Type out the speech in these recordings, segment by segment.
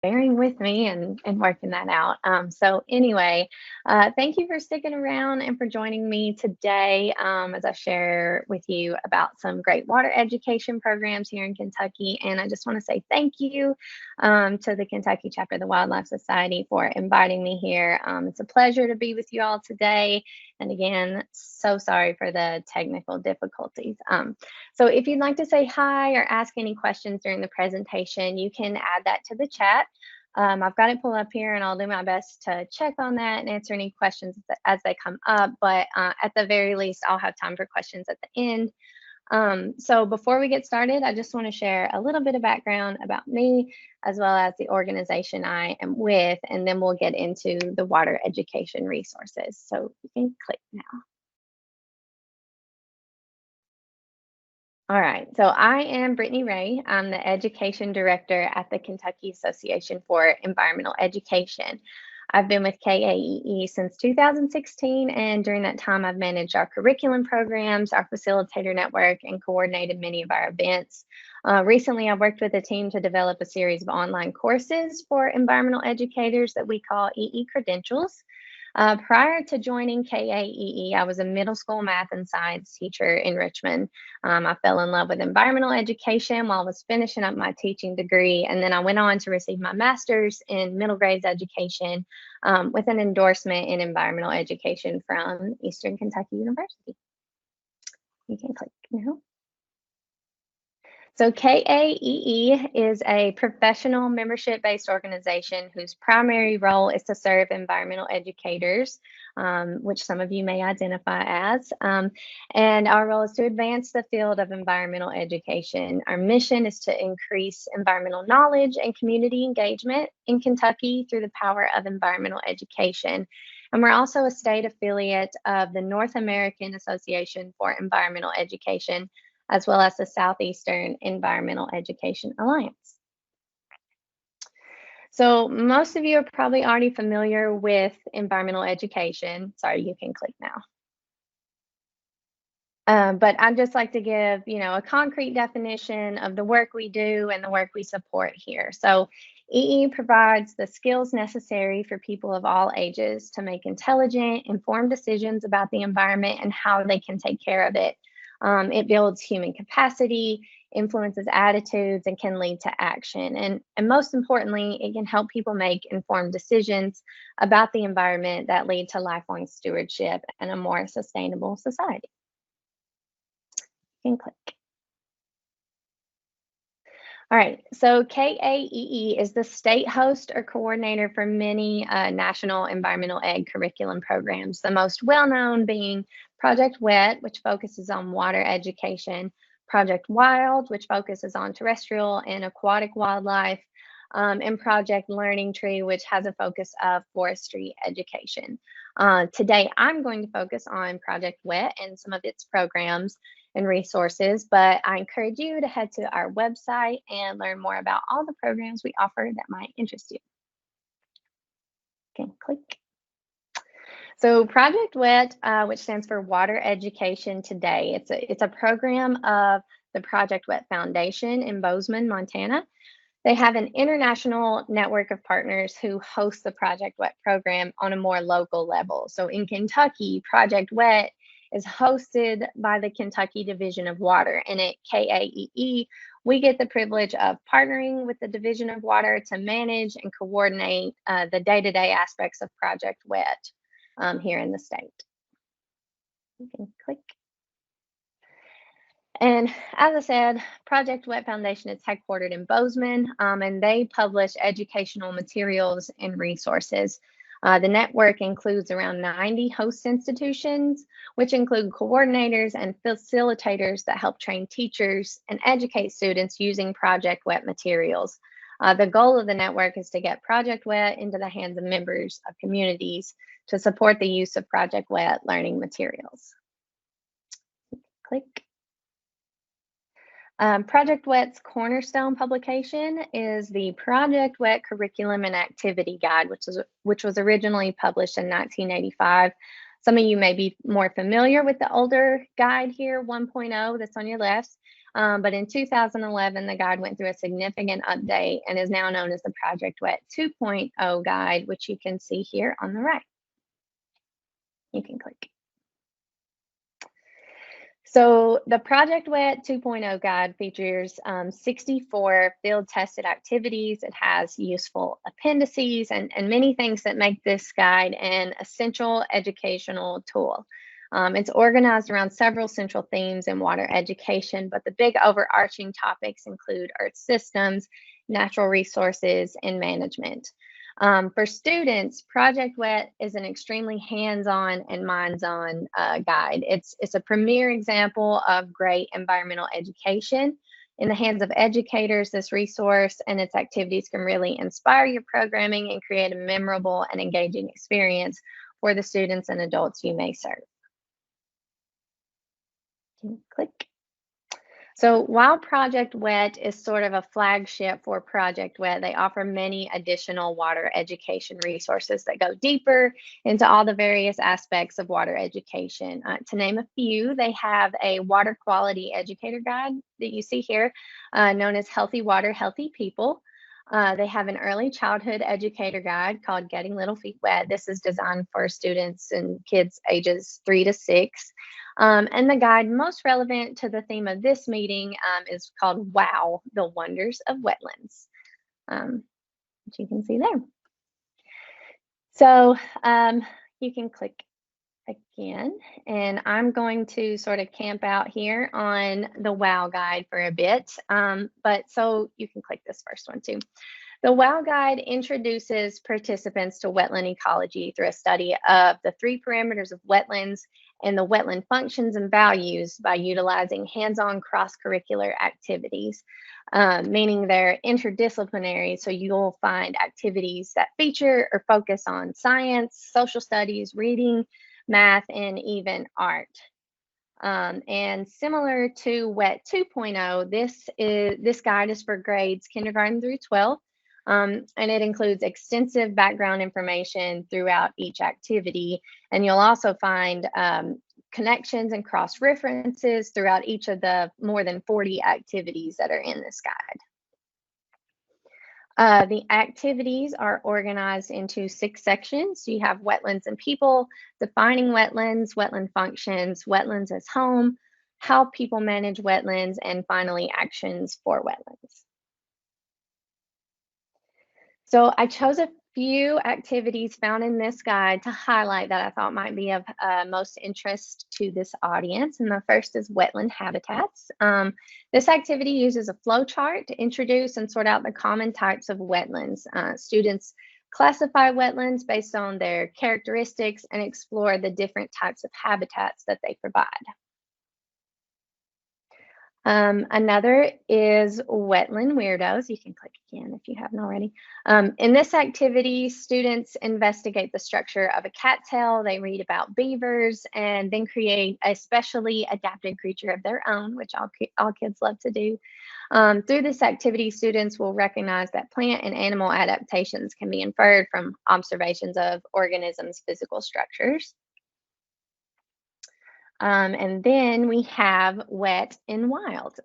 bearing with me and working that out. So anyway, thank you for sticking around and for joining me today as I share with you about some great water education programs here in Kentucky. And I just want to say thank you to the Kentucky chapter of the Wildlife Society for inviting me here. It's a pleasure to be with you all today. And again, so sorry for the technical difficulties. So if you'd like to say hi or ask any questions during the presentation, you can add that to the chat. I've got it pulled up here and I'll do my best to check on that and answer any questions as they come up. But at the very least, I'll have time for questions at the end. So before we get started, I just want to share a little bit of background about me as well as the organization I am with, and then we'll get into the water education resources. So you can click now. All right, so I am Brittany Wray. I'm the Education Director at the Kentucky Association for Environmental Education. I've been with KAEE since 2016, and during that time, I've managed our curriculum programs, our facilitator network, and coordinated many of our events. Recently, I worked with a team to develop a series of online courses for environmental educators that we call EE Credentials. Prior to joining KAEE, I was a middle school math and science teacher in Richmond. I fell in love with environmental education while I was finishing up my teaching degree, and then I went on to receive my master's in middle grades education with an endorsement in environmental education from Eastern Kentucky University. You can click now. So KAEE is a professional membership-based organization whose primary role is to serve environmental educators, which some of you may identify as. And our role is to advance the field of environmental education. Our mission is to increase environmental knowledge and community engagement in Kentucky through the power of environmental education. And we're also a state affiliate of the North American Association for Environmental Education, as well as the Southeastern Environmental Education Alliance. So most of you are probably already familiar with environmental education. Sorry, you can click now. But I'd just like to give, a concrete definition of the work we do and the work we support here. So EE provides the skills necessary for people of all ages to make intelligent, informed decisions about the environment and how they can take care of it. It builds human capacity, influences attitudes, and can lead to action. And most importantly, it can help people make informed decisions about the environment that lead to lifelong stewardship and a more sustainable society. You can click. All right, so KAEE is the state host or coordinator for many national environmental ed curriculum programs, the most well-known being Project WET, which focuses on water education, Project WILD, which focuses on terrestrial and aquatic wildlife, and Project Learning Tree, which has a focus of forestry education. Today, I'm going to focus on Project WET and some of its programs and resources, but I encourage you to head to our website and learn more about all the programs we offer that might interest you. Okay, click. So Project WET, which stands for Water Education Today, it's a program of the Project WET Foundation in Bozeman, Montana. They have an international network of partners who host the Project WET program on a more local level. So in Kentucky, Project WET is hosted by the Kentucky Division of Water. And at KAEE, we get the privilege of partnering with the Division of Water to manage and coordinate the day-to-day aspects of Project WET here in the state. You can click. And as I said, Project WET Foundation is headquartered in Bozeman, and they publish educational materials and resources. The network includes around 90 host institutions, which include coordinators and facilitators that help train teachers and educate students using Project WET materials. The goal of the network is to get Project WET into the hands of members of communities to support the use of Project WET learning materials. Click. Project WET's cornerstone publication is the Project WET Curriculum and Activity Guide, which was originally published in 1985. Some of you may be more familiar with the older guide here, 1.0, that's on your left. But in 2011, the guide went through a significant update and is now known as the Project Wet 2.0 guide, which you can see here on the right. You can click. So the Project Wet 2.0 guide features 64 field-tested activities. It has useful appendices and many things that make this guide an essential educational tool. It's organized around several central themes in water education, but the big overarching topics include earth systems, natural resources, and management. For students, Project Wet is an extremely hands-on and minds-on guide. It's a premier example of great environmental education. In the hands of educators, this resource and its activities can really inspire your programming and create a memorable and engaging experience for the students and adults you may serve. Click. So while Project Wet is sort of a flagship for Project Wet, they offer many additional water education resources that go deeper into all the various aspects of water education. To name a few, they have a water quality educator guide that you see here, known as Healthy Water, Healthy People. They have an early childhood educator guide called Getting Little Feet Wet. This is designed for students and kids ages 3 to 6. And the guide most relevant to the theme of this meeting is called WOW, the Wonders of Wetlands, which you can see there. So you can click again, and I'm going to sort of camp out here on the WOW guide for a bit, but so you can click this first one too. The WOW guide introduces participants to wetland ecology through a study of the 3 parameters of wetlands and the wetland functions and values by utilizing hands-on cross-curricular activities, meaning they're interdisciplinary. So you'll find activities that feature or focus on science, social studies, reading, math, and even art. And similar to WET 2.0, this guide is for grades kindergarten through 12. And it includes extensive background information throughout each activity. And you'll also find connections and cross references throughout each of the more than 40 activities that are in this guide. The activities are organized into 6 sections. You have wetlands and people, defining wetlands, wetland functions, wetlands as home, how people manage wetlands, and finally actions for wetlands. So I chose a few activities found in this guide to highlight that I thought might be of most interest to this audience. And the first is wetland habitats. This activity uses a flow chart to introduce and sort out the common types of wetlands. Students classify wetlands based on their characteristics and explore the different types of habitats that they provide. Another is Wetland Weirdos. You can click again if you haven't already. In this activity, students investigate the structure of a cattail. They read about beavers and then create a specially adapted creature of their own, which all kids love to do. Through this activity, students will recognize that plant and animal adaptations can be inferred from observations of organisms' physical structures. And then we have Wet and Wild.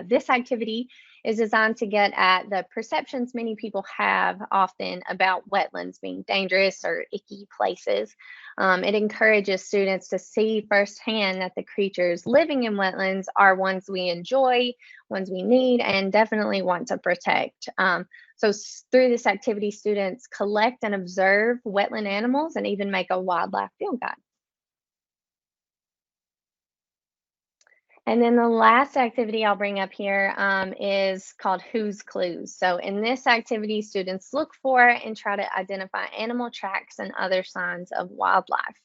This activity is designed to get at the perceptions many people have often about wetlands being dangerous or icky places. It encourages students to see firsthand that the creatures living in wetlands are ones we enjoy, ones we need, and definitely want to protect. So through this activity, students collect and observe wetland animals and even make a wildlife field guide. And then the last activity I'll bring up here is called Who's Clues. So in this activity, students look for and try to identify animal tracks and other signs of wildlife.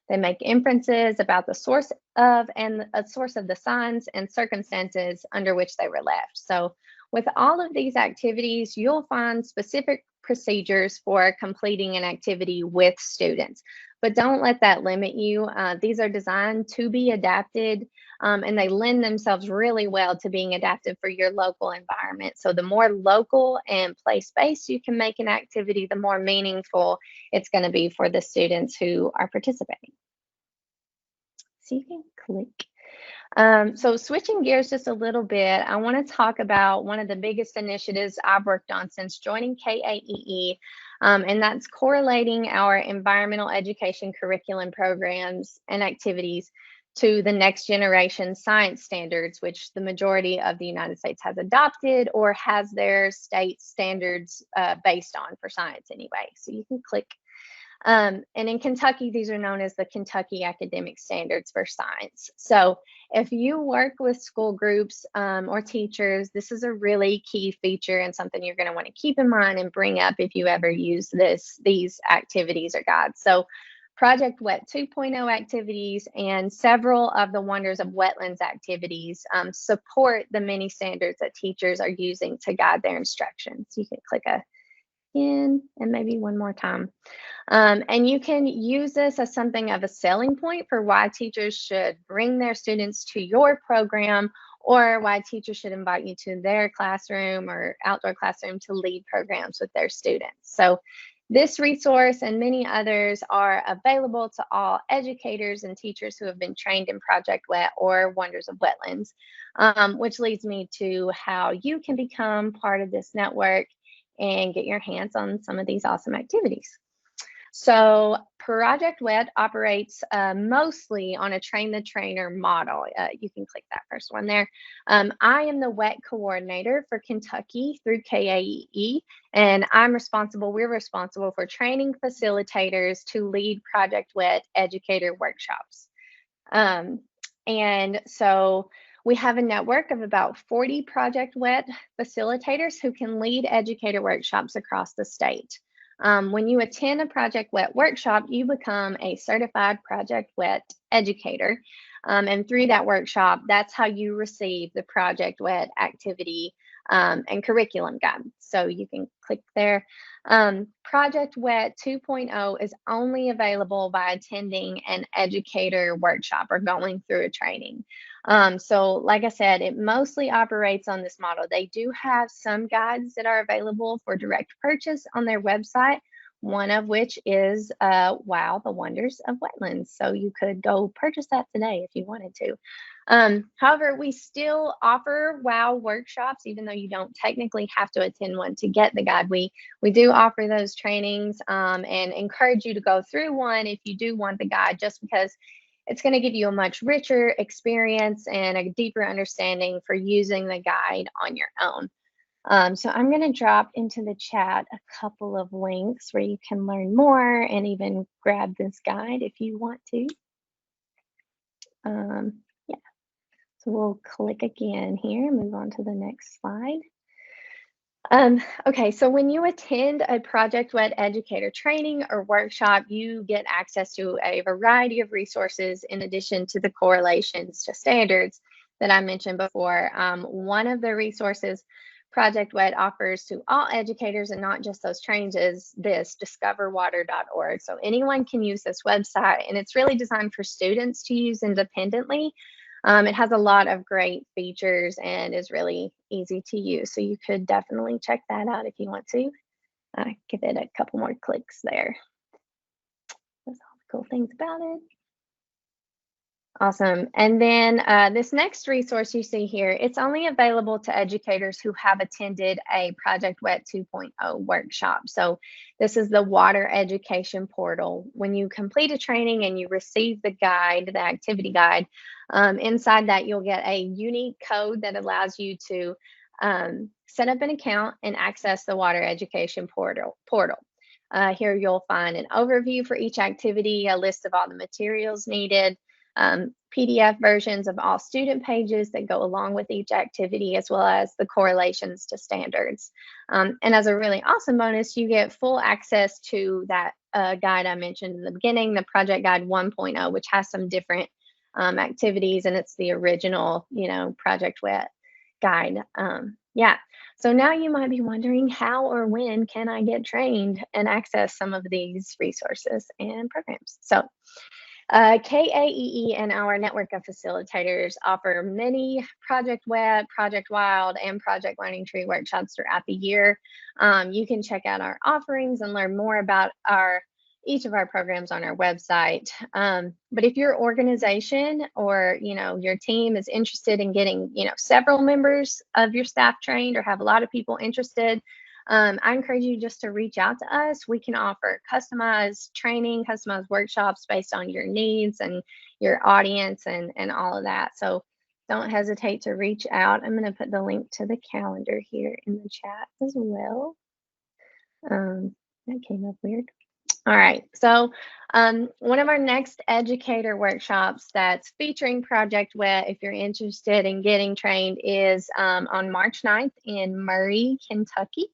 They make inferences about the source of and a source of the signs and circumstances under which they were left. So with all of these activities, you'll find specific procedures for completing an activity with students. But don't let that limit you. These are designed to be adapted and they lend themselves really well to being adapted for your local environment. So the more local and place-based you can make an activity, the more meaningful it's going to be for the students who are participating. So you can click. So switching gears just a little bit, I want to talk about one of the biggest initiatives I've worked on since joining KAEE, and that's correlating our environmental education curriculum programs and activities to the next generation science standards, which the majority of the United States has adopted or has their state standards based on for science anyway. So you can click and in Kentucky, these are known as the Kentucky Academic Standards for Science. So if you work with school groups or teachers, this is a really key feature and something you're going to want to keep in mind and bring up if you ever use these activities or guides. So Project Wet 2.0 activities and several of the Wonders of Wetlands activities support the many standards that teachers are using to guide their instruction. So you can click again and maybe one more time. And you can use this as something of a selling point for why teachers should bring their students to your program or why teachers should invite you to their classroom or outdoor classroom to lead programs with their students. So this resource and many others are available to all educators and teachers who have been trained in Project Wet or Wonders of Wetlands, which leads me to how you can become part of this network and get your hands on some of these awesome activities. So Project Wet operates mostly on a train the trainer model. You can click that first one there. I am the WET coordinator for Kentucky through KAEE, and we're responsible for training facilitators to lead Project Wet educator workshops. And so we have a network of about 40 Project Wet facilitators who can lead educator workshops across the state. When you attend a Project Wet workshop, you become a certified Project Wet educator. And through that workshop, that's how you receive the Project Wet activity and curriculum guide. So you can click there. Project Wet 2.0 is only available by attending an educator workshop or going through a training. So like I said, it mostly operates on this model. They do have some guides that are available for direct purchase on their website, one of which is Wow, the Wonders of Wetlands. So you could go purchase that today if you wanted to. However, we still offer WOW workshops, even though you don't technically have to attend one to get the guide. We do offer those trainings and encourage you to go through one if you do want the guide, just because it's going to give you a much richer experience and a deeper understanding for using the guide on your own. So I'm going to drop into the chat a couple of links where you can learn more and even grab this guide if you want to. Yeah, so we'll click again here, move on to the next slide. Okay, so when you attend a Project Wet educator training or workshop, you get access to a variety of resources in addition to the correlations to standards that I mentioned before. One of the resources Project Wet offers to all educators and not just those trained is this, discoverwater.org. So anyone can use this website, and it's really designed for students to use independently. It has a lot of great features and is really easy to use. So you could definitely check that out if you want to. Give it a couple more clicks there. That's all the cool things about it. Awesome. And then this next resource you see here, it's only available to educators who have attended a Project Wet 2.0 workshop. So this is the Water Education Portal. When you complete a training and you receive the guide, the activity guide, inside that you'll get a unique code that allows you to set up an account and access the Water Education Portal. Here you'll find an overview for each activity, a list of all the materials needed, PDF versions of all student pages that go along with each activity, as well as the correlations to standards. And as a really awesome bonus, you get full access to that guide I mentioned in the beginning, the Project Guide 1.0, which has some different activities, and it's the original, Project Wet guide. Yeah, so now you might be wondering, how or when can I get trained and access some of these resources and programs? So KAEE and our network of facilitators offer many Project Wet, Project Wild, and Project Learning Tree workshops throughout the year. You can check out our offerings and learn more about our each of our programs on our website. But if your organization or your team is interested in getting several members of your staff trained or have a lot of people interested, I encourage you just to reach out to us. We can offer customized training, customized workshops based on your needs and your audience and all of that. So don't hesitate to reach out. I'm going to put the link to the calendar here in the chat as well. That came up weird. All right, so one of our next educator workshops that's featuring Project WET, if you're interested in getting trained, is on March 9th in Murray, Kentucky.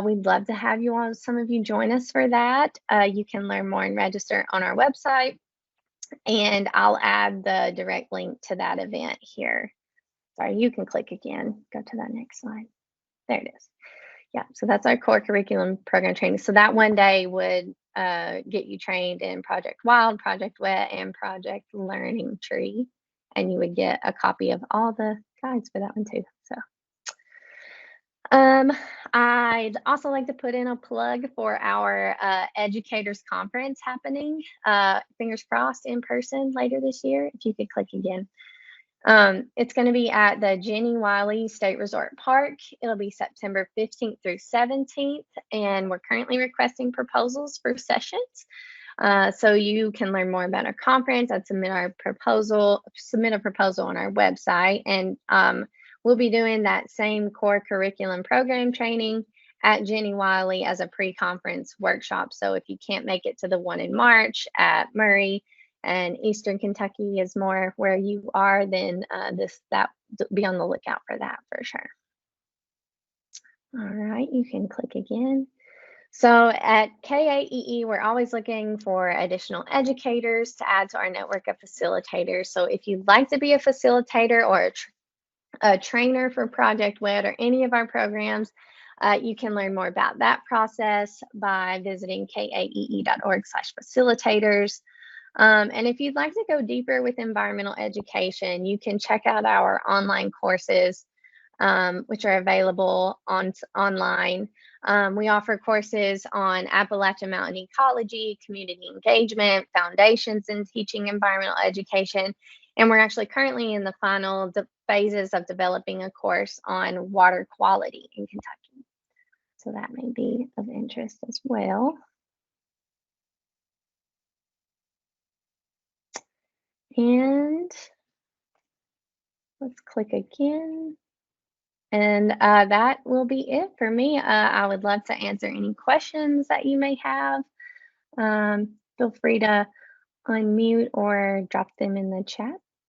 We'd love to have you on. Some of you join us for that. You can learn more and register on our website, and I'll add the direct link to that event here. Sorry, you can click again. Go to that next slide. There it is. Yeah, so that's our core curriculum program training. So that one day would get you trained in Project WILD, Project WET, and Project Learning Tree. And you would get a copy of all the guides for that one too. So I'd also like to put in a plug for our educators conference happening, fingers crossed, in person later this year. If you could click again. It's going to be at the Jenny Wiley State Resort Park. It'll be September 15th through 17th, and we're currently requesting proposals for sessions. So you can learn more about our conference and submit a proposal on our website. And we'll be doing that same core curriculum program training at Jenny Wiley as a pre-conference workshop. So if you can't make it to the one in March at Murray, and Eastern Kentucky is more where you are, then be on the lookout for that for sure. All right, you can click again. So at KAEE, we're always looking for additional educators to add to our network of facilitators. So if you'd like to be a facilitator or a trainer for Project WET or any of our programs, you can learn more about that process by visiting kaee.org/facilitators. And if you'd like to go deeper with environmental education, you can check out our online courses, which are available online. We offer courses on Appalachian Mountain ecology, community engagement, foundations in teaching environmental education, and we're actually currently in the final phases of developing a course on water quality in Kentucky. So that may be of interest as well. And let's click again. And that will be it for me. I would love to answer any questions that you may have. Feel free to unmute or drop them in the chat.